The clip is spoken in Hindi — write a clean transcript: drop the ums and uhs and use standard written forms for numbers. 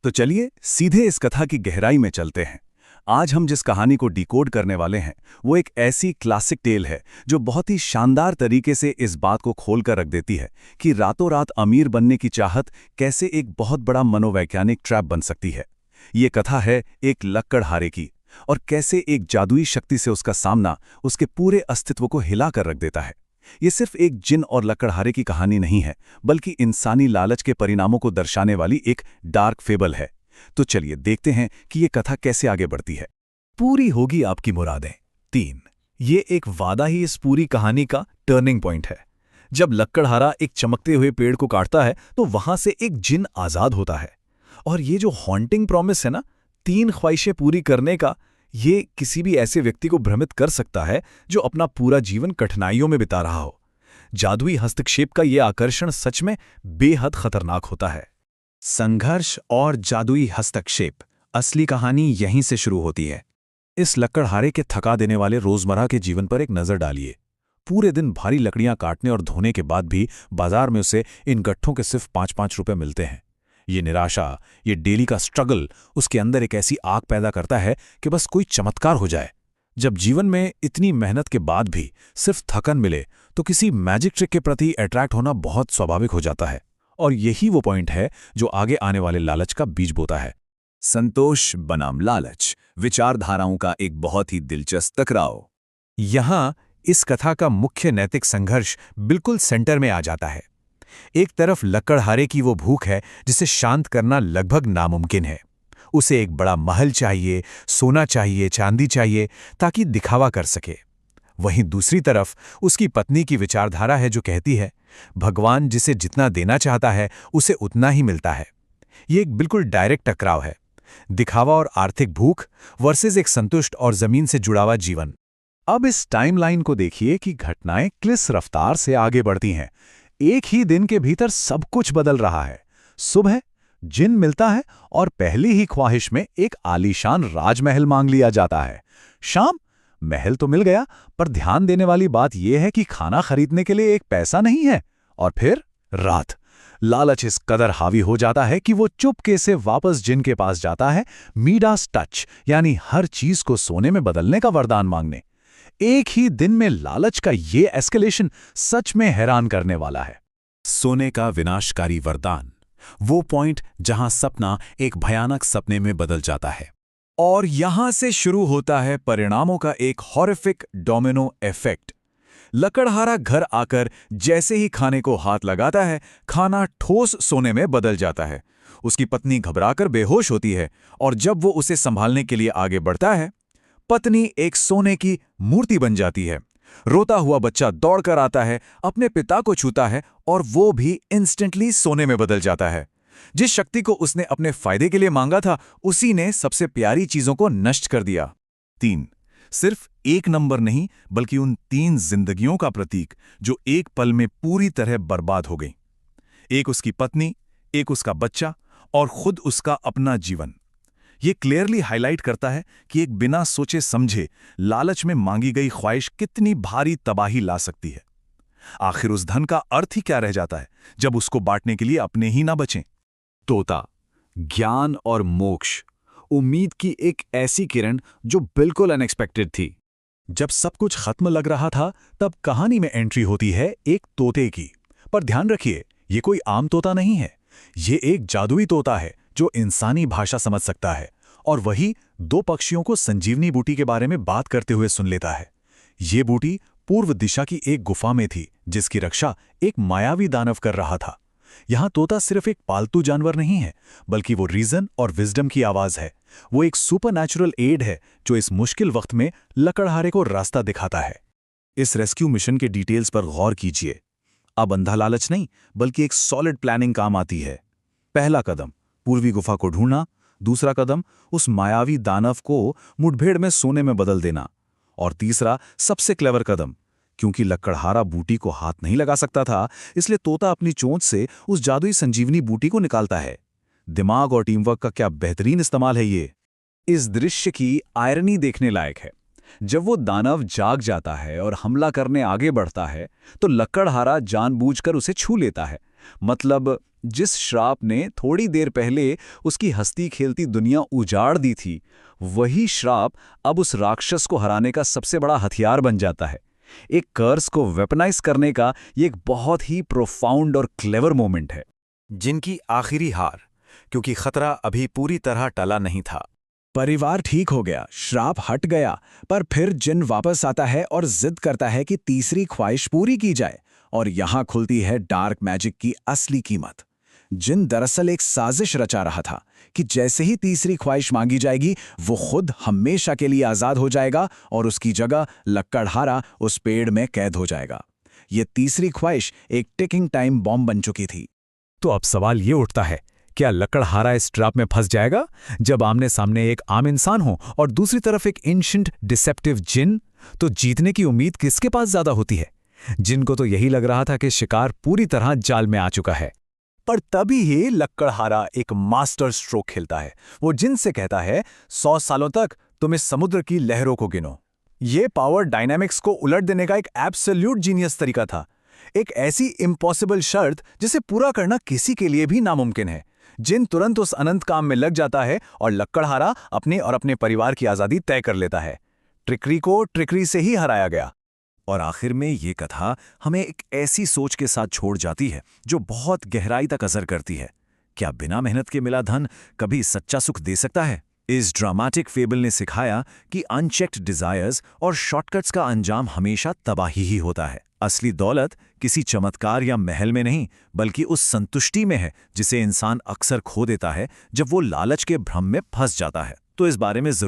तो चलिए सीधे इस कथा की गहराई में चलते हैं। आज हम जिस कहानी को डिकोड करने वाले हैं वो एक ऐसी क्लासिक टेल है जो बहुत ही शानदार तरीके से इस बात को खोलकर रख देती है कि रातों रात अमीर बनने की चाहत कैसे एक बहुत बड़ा मनोवैज्ञानिक ट्रैप बन सकती है। ये कथा है एक लक्कड़हारे की, और कैसे एक जादुई शक्ति से उसका सामना उसके पूरे अस्तित्व को हिला कर रख देता है। ये सिर्फ एक जिन और लक्कड़हारे की कहानी नहीं है, बल्कि इंसानी लालच के परिणामों को दर्शाने वाली एक डार्क फेबल है। तो चलिए देखते हैं कि ये कथा कैसे आगे बढ़ती है। पूरी होगी आपकी मुरादें 3। ये एक वादा ही इस पूरी कहानी का टर्निंग पॉइंट है। जब लक्कड़हारा एक चमकते हुए पेड़ को काटता है तो वहां से एक जिन आजाद होता है। और ये जो हॉन्टिंग प्रॉमिस है ना, 3 ख्वाहिशें पूरी करने का, ये किसी भी ऐसे व्यक्ति को भ्रमित कर सकता है जो अपना पूरा जीवन कठिनाइयों में बिता रहा हो। जादुई हस्तक्षेप का ये आकर्षण सच में बेहद खतरनाक होता है। संघर्ष और जादुई हस्तक्षेप, असली कहानी यहीं से शुरू होती है। इस लक्कड़हारे के थका देने वाले रोजमर्रा के जीवन पर एक नज़र डालिए। पूरे दिन भारी लकड़ियां काटने और धोने के बाद भी बाजार में उसे इन गट्ठों के सिर्फ 5-5 रुपए मिलते हैं। ये निराशा, ये डेली का स्ट्रगल उसके अंदर एक ऐसी आग पैदा करता है कि बस कोई चमत्कार हो जाए। जब जीवन में इतनी मेहनत के बाद भी सिर्फ थकन मिले तो किसी मैजिक ट्रिक के प्रति अट्रैक्ट होना बहुत स्वाभाविक हो जाता है। और यही वो पॉइंट है जो आगे आने वाले लालच का बीज बोता है। संतोष बनाम लालच, विचारधाराओं का एक बहुत ही दिलचस्प टकराव। यहां इस कथा का मुख्य नैतिक संघर्ष बिल्कुल सेंटर में आ जाता है। एक तरफ लक्कड़हारे की वो भूख है जिसे शांत करना लगभग नामुमकिन है। उसे एक बड़ा महल चाहिए, सोना चाहिए, चांदी चाहिए, ताकि दिखावा कर सके। वहीं दूसरी तरफ उसकी पत्नी की विचारधारा है जो कहती है भगवान जिसे जितना देना चाहता है उसे उतना ही मिलता है। ये एक बिल्कुल डायरेक्ट टकराव है, दिखावा और आर्थिक भूख वर्सेस एक संतुष्ट और जमीन से जुड़ा हुआ जीवन। अब इस टाइमलाइन को देखिए कि घटनाएं किस रफ्तार से आगे बढ़ती हैं। एक ही दिन के भीतर सब कुछ बदल रहा है। सुबह जिन मिलता है और पहली ही ख्वाहिश में एक आलीशान राजमहल मांग लिया जाता है। शाम महल तो मिल गया, पर ध्यान देने वाली बात यह है कि खाना खरीदने के लिए एक पैसा नहीं है। और फिर रात, लालच इस कदर हावी हो जाता है कि वो चुपके से वापस जिन के पास जाता है, मीडास टच यानी हर चीज को सोने में बदलने का वरदान मांगने। एक ही दिन में लालच का ये एस्केलेशन सच में हैरान करने वाला है। सोने का विनाशकारी वरदान, वो पॉइंट जहां सपना एक भयानक सपने में बदल जाता है। और यहां से शुरू होता है परिणामों का एक हॉरिफिक डोमिनो इफेक्ट। लक्कड़हारा घर आकर जैसे ही खाने को हाथ लगाता है, खाना ठोस सोने में बदल जाता है। उसकी पत्नी घबराकर बेहोश होती है, और जब वो उसे संभालने के लिए आगे बढ़ता है, पत्नी एक सोने की मूर्ति बन जाती है। रोता हुआ बच्चा दौड़कर आता है, अपने पिता को छूता है, और वो भी इंस्टेंटली सोने में बदल जाता है। जिस शक्ति को उसने अपने फायदे के लिए मांगा था, उसी ने सबसे प्यारी चीजों को नष्ट कर दिया। 3 सिर्फ एक नंबर नहीं, बल्कि उन 3 जिंदगियों का प्रतीक जो एक पल में पूरी तरह बर्बाद हो गई। एक उसकी पत्नी, एक उसका बच्चा, और खुद उसका अपना जीवन। ये क्लियरली हाईलाइट करता है कि एक बिना सोचे समझे लालच में मांगी गई ख्वाहिश कितनी भारी तबाही ला सकती है। आखिर उस धन का अर्थ ही क्या रह जाता है जब उसको बांटने के लिए अपने ही ना बचें। तोता, ज्ञान और मोक्ष, उम्मीद की एक ऐसी किरण जो बिल्कुल अनएक्सपेक्टेड थी। जब सब कुछ खत्म लग रहा था, तब कहानी में एंट्री होती है एक तोते की। पर ध्यान रखिए, ये कोई आम तोता नहीं है। ये एक जादुई तोता है जो इंसानी भाषा समझ सकता है, और वही 2 पक्षियों को संजीवनी बूटी के बारे में बात करते हुए सुन लेता है। ये बूटी पूर्व दिशा की एक गुफा में थी, जिसकी रक्षा एक मायावी दानव कर रहा था। यहां तोता सिर्फ एक पालतू जानवर नहीं है, बल्कि वो रीजन और विजडम की आवाज है। वो एक सुपरनैचुरल एड है जो इस मुश्किल वक्त में लक्कड़हारे को रास्ता दिखाता है। इस रेस्क्यू मिशन के डिटेल्स पर गौर कीजिए। अब अंधा लालच नहीं, बल्कि एक सॉलिड प्लानिंग काम आती है। पहला कदम, पूर्वी गुफा को ढूंढना। दूसरा कदम, उस मायावी दानव को मुठभेड़ में सोने में बदल देना। और तीसरा, सबसे क्लेवर कदम, क्योंकि लक्कड़हारा बूटी को हाथ नहीं लगा सकता था, इसलिए तोता अपनी चोंच से उस जादुई संजीवनी बूटी को निकालता है। दिमाग और टीमवर्क का क्या बेहतरीन इस्तेमाल है ये। इस दृश्य की आयरनी देखने लायक है। जब वो दानव जाग जाता है और हमला करने आगे बढ़ता है, तो लक्कड़हारा जानबूझकर उसे छू लेता है, मतलब जिस श्राप ने थोड़ी देर पहले उसकी हंसती खेलती दुनिया उजाड़ दी थी, वही श्राप अब उस राक्षस को हराने का सबसे बड़ा हथियार बन जाता है। एक कर्स को वेपनाइज करने का ये एक बहुत ही प्रोफाउंड और क्लेवर मोमेंट है। जिनकी आखिरी हार, क्योंकि खतरा अभी पूरी तरह टला नहीं था। परिवार ठीक हो गया, श्राप हट गया, पर फिर जिन वापस आता है और जिद करता है कि तीसरी ख्वाहिश पूरी की जाए। और यहां खुलती है डार्क मैजिक की असली कीमत। जिन दरअसल एक साजिश रचा रहा था कि जैसे ही तीसरी ख्वाहिश मांगी जाएगी, वो खुद हमेशा के लिए आजाद हो जाएगा और उसकी जगह लक्कड़हारा उस पेड़ में कैद हो जाएगा। ये तीसरी ख्वाहिश एक टिकिंग टाइम बॉम्ब बन चुकी थी। तो अब सवाल ये उठता है, क्या लकड़हारा इस ट्रैप में फंस जाएगा जब आमने सामने एक आम इंसान हो और दूसरी तरफ एक एंशिएंट डिसेप्टिव जिन? तो जीतने की उम्मीद किसके पास ज्यादा होती है? जिन को तो यही लग रहा था कि शिकार पूरी तरह जाल में आ चुका है। पर तभी ही लक्कड़हारा एक मास्टर स्ट्रोक खेलता है। वो जिन से कहता है, 100 सालों तक तुम इस समुद्र की लहरों को गिनो। ये पावर डायनामिक्स को उलट देने का एक एब्सोल्यूट जीनियस तरीका था। एक ऐसी इम्पॉसिबल शर्त जिसे पूरा करना किसी के लिए भी नामुमकिन है। जिन तुरंत उस अनंत काम में लग जाता है और लक्कड़हारा अपने और अपने परिवार की आज़ादी तय कर लेता है। ट्रिकरी को ट्रिकरी से ही हराया गया। और आखिर में ये कथा हमें एक ऐसी सोच के साथ छोड़ जाती है जो बहुत गहराई तक असर करती है। क्या बिना मेहनत के मिला धन कभी सच्चा सुख दे सकता है? इस ड्रामेटिक फेबल ने सिखाया कि अनचेक्ड डिजायर्स और शॉर्टकट्स का अंजाम हमेशा तबाही ही होता है। असली दौलत किसी चमत्कार या महल में नहीं, बल्कि उस संतुष्टि में है जिसे इंसान अक्सर खो देता है जब वो लालच के भ्रम में फंस जाता है। तो इस बारे में जरूर